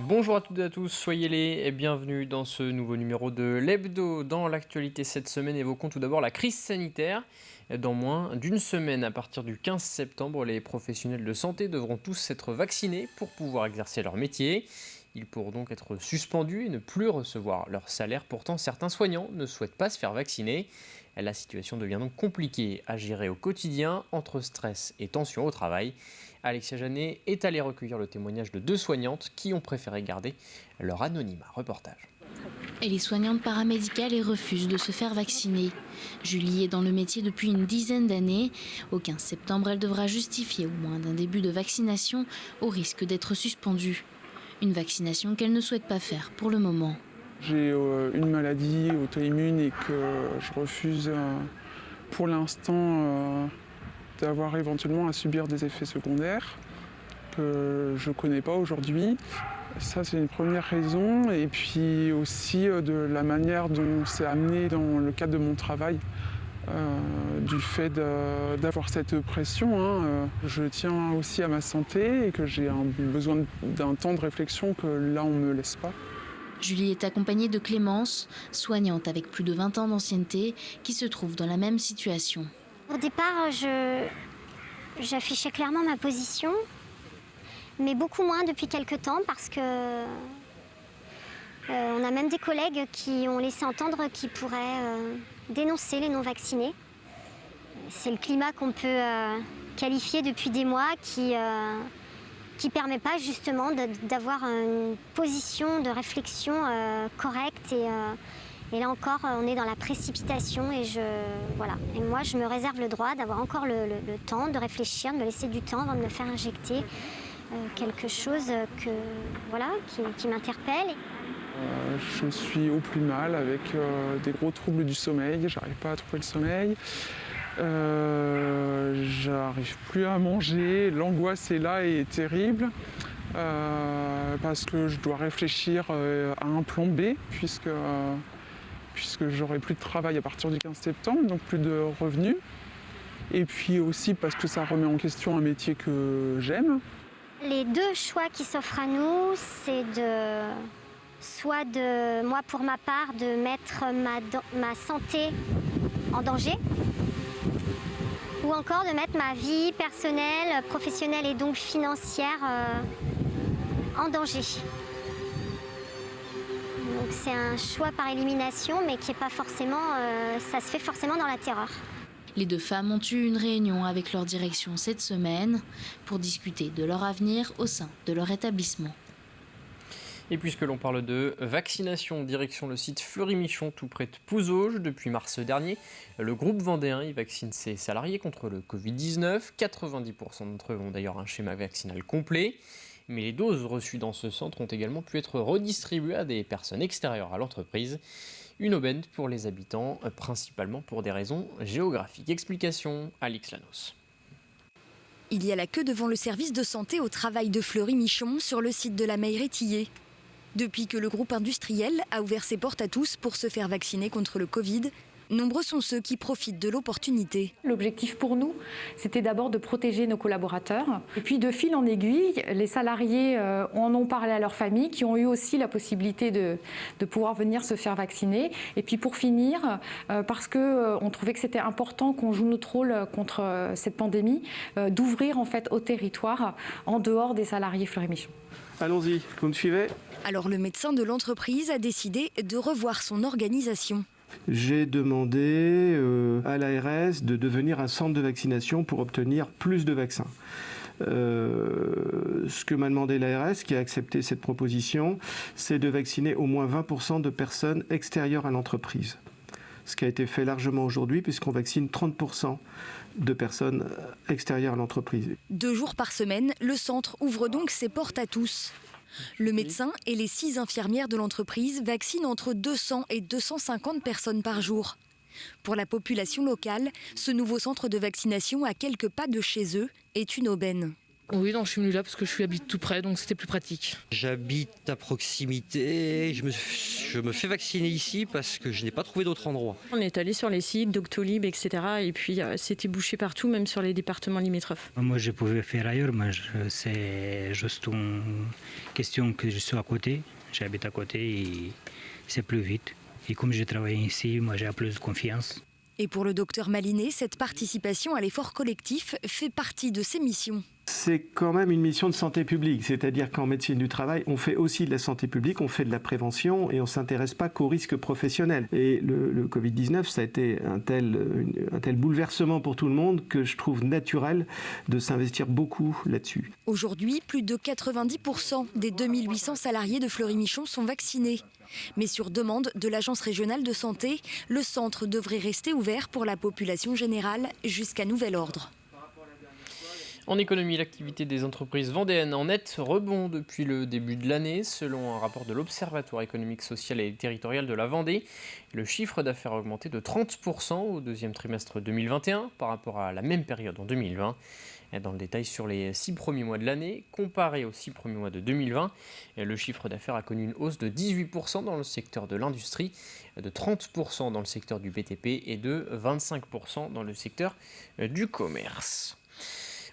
Bonjour à toutes et à tous, soyez les et bienvenue dans ce nouveau numéro de l'Hebdo. Dans l'actualité cette semaine, évoquons tout d'abord la crise sanitaire. Dans moins d'une semaine, à partir du 15 septembre, les professionnels de santé devront tous être vaccinés pour pouvoir exercer leur métier. Ils pourront donc être suspendus et ne plus recevoir leur salaire. Pourtant, certains soignants ne souhaitent pas se faire vacciner. La situation devient donc compliquée à gérer au quotidien, entre stress et tension au travail. Alexia Janet est allée recueillir le témoignage de deux soignantes qui ont préféré garder leur anonymat. Reportage. Et les soignantes paramédicales refusent de se faire vacciner. Julie est dans le métier depuis une dizaine d'années. Au 15 septembre, elle devra justifier au moins d'un début de vaccination au risque d'être suspendue. Une vaccination qu'elle ne souhaite pas faire pour le moment. J'ai une maladie auto-immune et que je refuse pour l'instant d'avoir éventuellement à subir des effets secondaires que je ne connais pas aujourd'hui. Ça, c'est une première raison. Et puis aussi de la manière dont c'est amené dans le cadre de mon travail. Du fait d'avoir cette pression, je tiens aussi à ma santé et que j'ai besoin d'un temps de réflexion que là on ne me laisse pas. Julie est accompagnée de Clémence, soignante avec plus de 20 ans d'ancienneté, qui se trouve dans la même situation. Au départ, j'affichais clairement ma position, mais beaucoup moins depuis quelques temps parce que on a même des collègues qui ont laissé entendre qu'ils pourraient dénoncer les non-vaccinés. C'est le climat qu'on peut qualifier depuis des mois qui permet pas justement d'avoir une position de réflexion correcte et là encore on est dans la précipitation et moi je me réserve le droit d'avoir encore le temps de réfléchir, de me laisser du temps avant de me faire injecter quelque chose qui m'interpelle. Je suis au plus mal avec des gros troubles du sommeil, j'arrive pas à trouver le sommeil. J'arrive plus à manger, l'angoisse est là et est terrible parce que je dois réfléchir à un plan B puisque j'aurai plus de travail à partir du 15 septembre, donc plus de revenus. Et puis aussi parce que ça remet en question un métier que j'aime. Les deux choix qui s'offrent à nous, c'est soit moi pour ma part, de mettre ma santé en danger, ou encore de mettre ma vie personnelle, professionnelle et donc financière en danger. Donc c'est un choix par élimination, mais qui est pas forcément, ça se fait forcément dans la terreur. Les deux femmes ont eu une réunion avec leur direction cette semaine pour discuter de leur avenir au sein de leur établissement. Et puisque l'on parle de vaccination, direction le site Fleury-Michon, tout près de Pouzauges. Depuis mars dernier, le groupe vendéen y vaccine ses salariés contre le Covid-19. 90% d'entre eux ont d'ailleurs un schéma vaccinal complet. Mais les doses reçues dans ce centre ont également pu être redistribuées à des personnes extérieures à l'entreprise. Une aubaine pour les habitants, principalement pour des raisons géographiques. Explication, Alix Lanos. Il y a la queue devant le service de santé au travail de Fleury-Michon sur le site de la Meillerétillé. Depuis que le groupe industriel a ouvert ses portes à tous pour se faire vacciner contre le Covid, nombreux sont ceux qui profitent de l'opportunité. L'objectif pour nous, c'était d'abord de protéger nos collaborateurs. Et puis de fil en aiguille, les salariés en ont parlé à leur famille, qui ont eu aussi la possibilité de pouvoir venir se faire vacciner. Et puis pour finir, parce qu'on trouvait que c'était important qu'on joue notre rôle contre cette pandémie, d'ouvrir en fait au territoire en dehors des salariés Fleury-Michon. Allons-y, vous me suivez ? Alors le médecin de l'entreprise a décidé de revoir son organisation. J'ai demandé à l'ARS de devenir un centre de vaccination pour obtenir plus de vaccins. Ce que m'a demandé l'ARS, qui a accepté cette proposition, c'est de vacciner au moins 20% de personnes extérieures à l'entreprise. Ce qui a été fait largement aujourd'hui, puisqu'on vaccine 30% de personnes extérieures à l'entreprise. 2 jours par semaine, le centre ouvre donc ses portes à tous. Le médecin et les 6 infirmières de l'entreprise vaccinent entre 200 et 250 personnes par jour. Pour la population locale, ce nouveau centre de vaccination à quelques pas de chez eux est une aubaine. Oui, non, je suis venue là parce que j'habite tout près, donc c'était plus pratique. J'habite à proximité, je me fais vacciner ici parce que je n'ai pas trouvé d'autre endroit. On est allé sur les sites Doctolib, etc. Et puis c'était bouché partout, même sur les départements limitrophes. Moi, je pouvais faire ailleurs, mais c'est juste une question que je suis à côté. J'habite à côté et c'est plus vite. Et comme je travaille ici, moi j'ai plus de confiance. Et pour le docteur Malinet, cette participation à l'effort collectif fait partie de ses missions. C'est quand même une mission de santé publique, c'est-à-dire qu'en médecine du travail, on fait aussi de la santé publique, on fait de la prévention et on ne s'intéresse pas qu'aux risques professionnels. Et le Covid-19, ça a été un tel bouleversement pour tout le monde que je trouve naturel de s'investir beaucoup là-dessus. Aujourd'hui, plus de 90% des 2800 salariés de Fleury-Michon sont vaccinés. Mais sur demande de l'Agence régionale de santé, le centre devrait rester ouvert pour la population générale jusqu'à nouvel ordre. En économie, l'activité des entreprises vendéennes en net rebond depuis le début de l'année. Selon un rapport de l'Observatoire économique, social et territorial de la Vendée, le chiffre d'affaires a augmenté de 30% au deuxième trimestre 2021 par rapport à la même période en 2020. Dans le détail, sur les 6 premiers mois de l'année, comparé aux 6 premiers mois de 2020, le chiffre d'affaires a connu une hausse de 18% dans le secteur de l'industrie, de 30% dans le secteur du BTP et de 25% dans le secteur du commerce.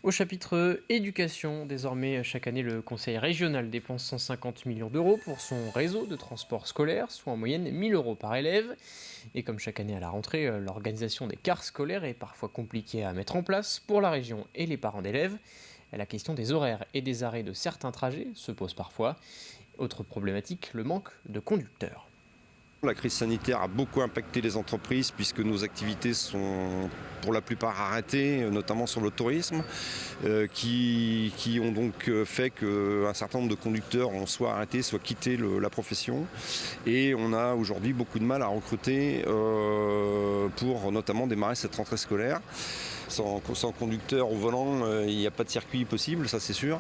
Au chapitre éducation, désormais chaque année le conseil régional dépense 150 millions d'euros pour son réseau de transport scolaire, soit en moyenne 1 000 euros par élève. Et comme chaque année à la rentrée, l'organisation des cars scolaires est parfois compliquée à mettre en place pour la région et les parents d'élèves. La question des horaires et des arrêts de certains trajets se pose parfois. Autre problématique, le manque de conducteurs. La crise sanitaire a beaucoup impacté les entreprises puisque nos activités sont pour la plupart arrêtées, notamment sur le tourisme, qui ont donc fait qu'un certain nombre de conducteurs ont soit arrêté, soit quitté la profession. Et on a aujourd'hui beaucoup de mal à recruter pour notamment démarrer cette rentrée scolaire. Sans conducteur au volant, il n'y a pas de circuit possible, ça c'est sûr.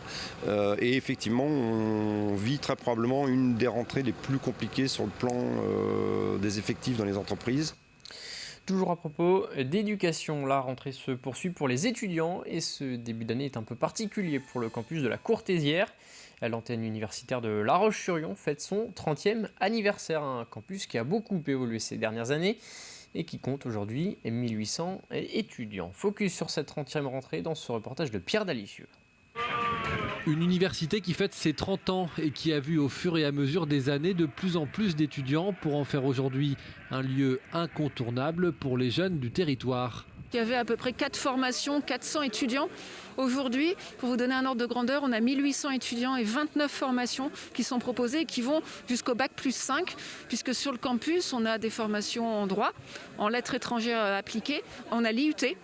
Et effectivement, on vit très probablement une des rentrées les plus compliquées sur le plan des effectifs dans les entreprises. Toujours à propos d'éducation, la rentrée se poursuit pour les étudiants et ce début d'année est un peu particulier pour le campus de la Courtésière. L'antenne universitaire de La Roche-sur-Yon fête son 30e anniversaire, un campus qui a beaucoup évolué ces dernières années et qui compte aujourd'hui 1800 étudiants. Focus sur cette 30e rentrée dans ce reportage de Pierre Dalicieux. Une université qui fête ses 30 ans et qui a vu au fur et à mesure des années de plus en plus d'étudiants pour en faire aujourd'hui un lieu incontournable pour les jeunes du territoire. Il y avait à peu près 4 formations, 400 étudiants. Aujourd'hui, pour vous donner un ordre de grandeur, on a 1800 étudiants et 29 formations qui sont proposées et qui vont jusqu'au bac plus 5, puisque sur le campus, on a des formations en droit, en lettres étrangères appliquées, on a l'IUT.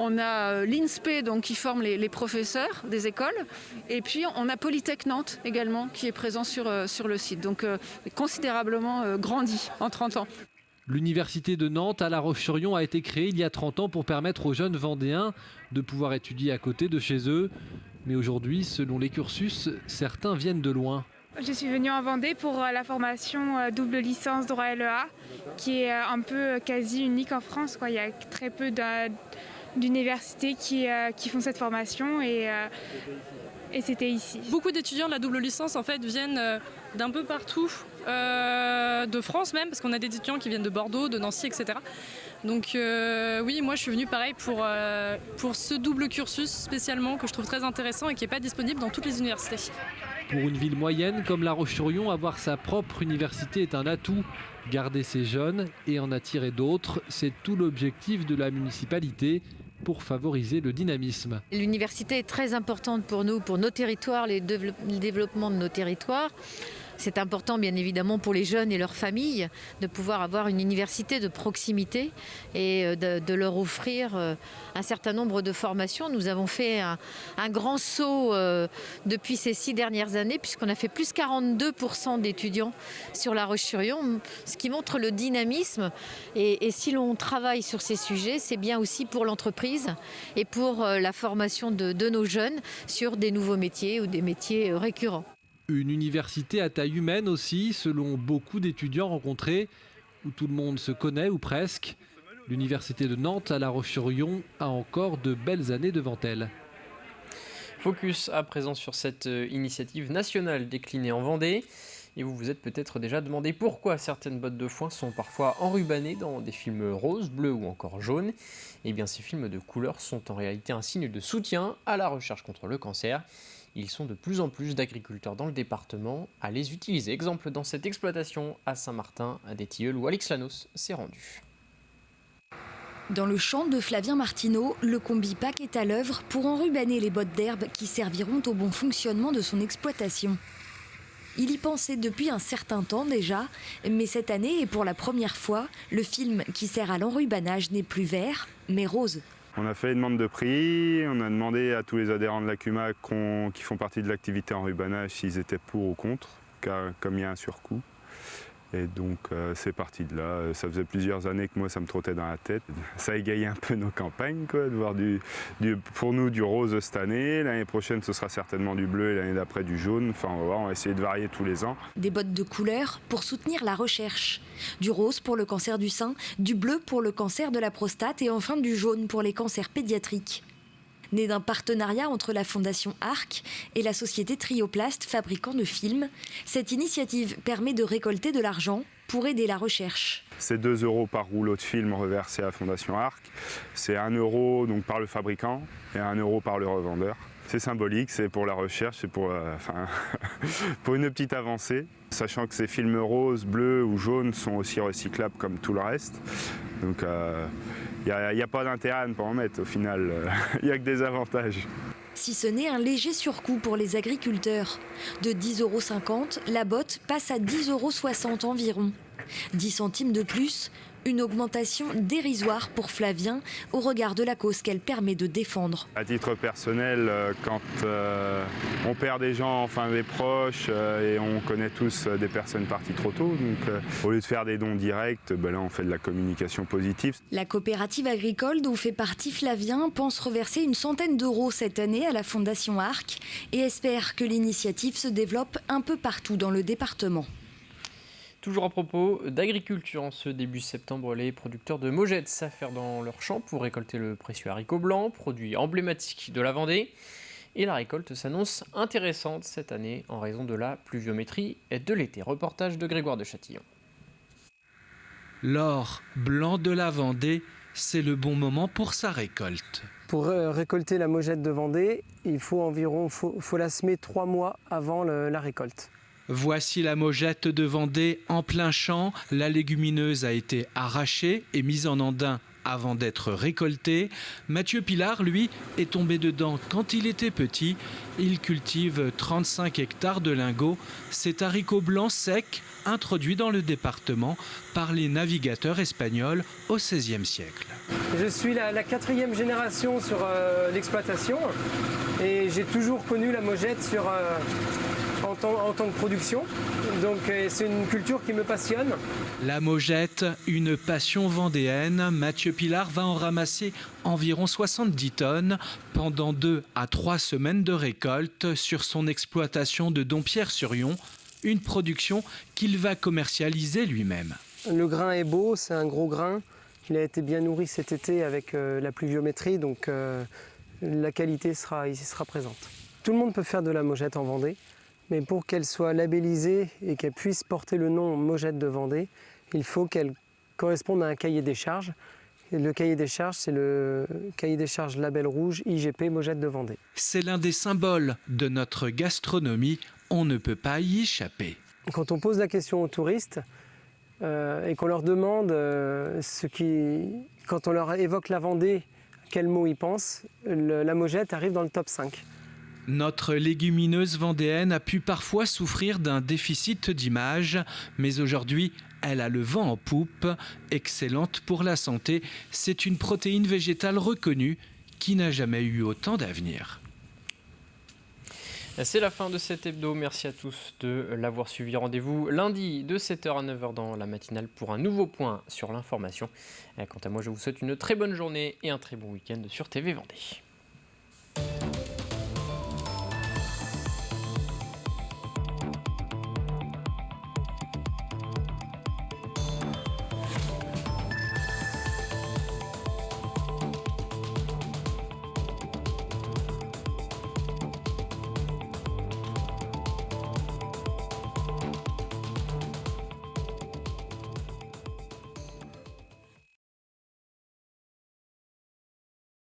On a l'INSPE donc, qui forme les professeurs des écoles. Et puis on a Polytech Nantes également qui est présent sur le site. Donc considérablement grandi en 30 ans. L'université de Nantes à La Roche-sur-Yon a été créée il y a 30 ans pour permettre aux jeunes Vendéens de pouvoir étudier à côté de chez eux. Mais aujourd'hui, selon les cursus, certains viennent de loin. Je suis venue en Vendée pour la formation double licence droit LEA, qui est un peu quasi unique en France, quoi. Il y a très peu d'universités qui font cette formation et c'était ici. Beaucoup d'étudiants de la double licence en fait viennent d'un peu partout, de France même, parce qu'on a des étudiants qui viennent de Bordeaux, de Nancy, etc. Donc oui, moi je suis venue pareil pour ce double cursus spécialement que je trouve très intéressant et qui n'est pas disponible dans toutes les universités. Pour une ville moyenne comme La Roche-sur-Yon, avoir sa propre université est un atout. Garder ses jeunes et en attirer d'autres, c'est tout l'objectif de la municipalité pour favoriser le dynamisme. L'université est très importante pour nous, pour nos territoires, le développement de nos territoires. C'est important bien évidemment pour les jeunes et leurs familles de pouvoir avoir une université de proximité et de leur offrir un certain nombre de formations. Nous avons fait un grand saut depuis ces 6 dernières années puisqu'on a fait plus 42% d'étudiants sur La Roche-sur-Yon, ce qui montre le dynamisme. Et si l'on travaille sur ces sujets, c'est bien aussi pour l'entreprise et pour la formation de nos jeunes sur des nouveaux métiers ou des métiers récurrents. Une université à taille humaine aussi, selon beaucoup d'étudiants rencontrés, où tout le monde se connaît ou presque. L'université de Nantes à La Roche-sur-Yon a encore de belles années devant elle. Focus à présent sur cette initiative nationale déclinée en Vendée. Et vous vous êtes peut-être déjà demandé pourquoi certaines bottes de foin sont parfois enrubannées dans des films roses, bleus ou encore jaunes. Eh bien, ces films de couleur sont en réalité un signe de soutien à la recherche contre le cancer. Ils sont de plus en plus d'agriculteurs dans le département à les utiliser. Exemple dans cette exploitation à Saint-Martin, à des Tilleuls, où Alix Lanos s'est rendu. Dans le champ de Flavien Martineau, le Combipac est à l'œuvre pour enrubanner les bottes d'herbe qui serviront au bon fonctionnement de son exploitation. Il y pensait depuis un certain temps déjà, mais cette année, et pour la première fois, le film qui sert à l'enrubanage n'est plus vert, mais rose. On a fait une demande de prix, on a demandé à tous les adhérents de la CUMAC qui font partie de l'activité enrubanage s'ils étaient pour ou contre, car comme il y a un surcoût. Et donc c'est parti de là. Ça faisait plusieurs années que moi ça me trottait dans la tête. Ça égayait un peu nos campagnes, quoi, de voir pour nous du rose cette année. L'année prochaine ce sera certainement du bleu et l'année d'après du jaune. Enfin on va voir, on va essayer de varier tous les ans. Des bottes de couleur pour soutenir la recherche. Du rose pour le cancer du sein, du bleu pour le cancer de la prostate et enfin du jaune pour les cancers pédiatriques. Né d'un partenariat entre la Fondation Arc et la société Trioplast, fabricant de films, cette initiative permet de récolter de l'argent pour aider la recherche. C'est 2 € par rouleau de film reversé à la Fondation Arc. C'est 1 € donc par le fabricant et 1 € par le revendeur. C'est symbolique, c'est pour la recherche, c'est pour une petite avancée. Sachant que ces films roses, bleus ou jaunes sont aussi recyclables comme tout le reste. Donc il n'y a pas d'intérêt à ne pas en mettre au final, il n'y a que des avantages. Si ce n'est un léger surcoût pour les agriculteurs. De 10,50 €, la botte passe à 10,60 € environ. 10 centimes de plus, une augmentation dérisoire pour Flavien au regard de la cause qu'elle permet de défendre. À titre personnel, quand on perd des gens, enfin des proches, et on connaît tous des personnes parties trop tôt, donc au lieu de faire des dons directs, là on fait de la communication positive. La coopérative agricole dont fait partie Flavien pense reverser une centaine d'euros cette année à la Fondation Arc et espère que l'initiative se développe un peu partout dans le département. Toujours à propos d'agriculture, en ce début septembre, les producteurs de mogettes s'affairent dans leurs champs pour récolter le précieux haricot blanc, produit emblématique de la Vendée. Et la récolte s'annonce intéressante cette année en raison de la pluviométrie de l'été. Reportage de Grégoire de Châtillon. L'or blanc de la Vendée, c'est le bon moment pour sa récolte. Pour récolter la mogette de Vendée, il faut la semer 3 mois avant la récolte. Voici la mogette de Vendée en plein champ. La légumineuse a été arrachée et mise en andin avant d'être récoltée. Mathieu Pilar, lui, est tombé dedans quand il était petit. Il cultive 35 hectares de lingots. Cet haricot blanc sec, introduit dans le département par les navigateurs espagnols au XVIe siècle. Je suis la 4e génération sur l'exploitation et j'ai toujours connu la mogette en tant que production, donc c'est une culture qui me passionne. La mogette, une passion vendéenne. Mathieu Pilar va en ramasser environ 70 tonnes pendant 2 à 3 semaines de récolte sur son exploitation de Dompierre-sur-Yon, une production qu'il va commercialiser lui-même. Le grain est beau, c'est un gros grain. Il a été bien nourri cet été avec la pluviométrie, donc la qualité sera présente. Tout le monde peut faire de la mogette en Vendée. Mais pour qu'elle soit labellisée et qu'elle puisse porter le nom Mogette de Vendée, il faut qu'elle corresponde à un cahier des charges. Et le cahier des charges, c'est le cahier des charges label rouge IGP Mogette de Vendée. C'est l'un des symboles de notre gastronomie. On ne peut pas y échapper. Quand on pose la question aux touristes et qu'on leur demande quand on leur évoque la Vendée, quel mot ils pensent, la mogette arrive dans le top 5. Notre légumineuse vendéenne a pu parfois souffrir d'un déficit d'image, mais aujourd'hui, elle a le vent en poupe. Excellente pour la santé, c'est une protéine végétale reconnue qui n'a jamais eu autant d'avenir. C'est la fin de cet hebdo. Merci à tous de l'avoir suivi. Rendez-vous lundi de 7h à 9h dans la matinale pour un nouveau point sur l'information. Quant à moi, je vous souhaite une très bonne journée et un très bon week-end sur TV Vendée.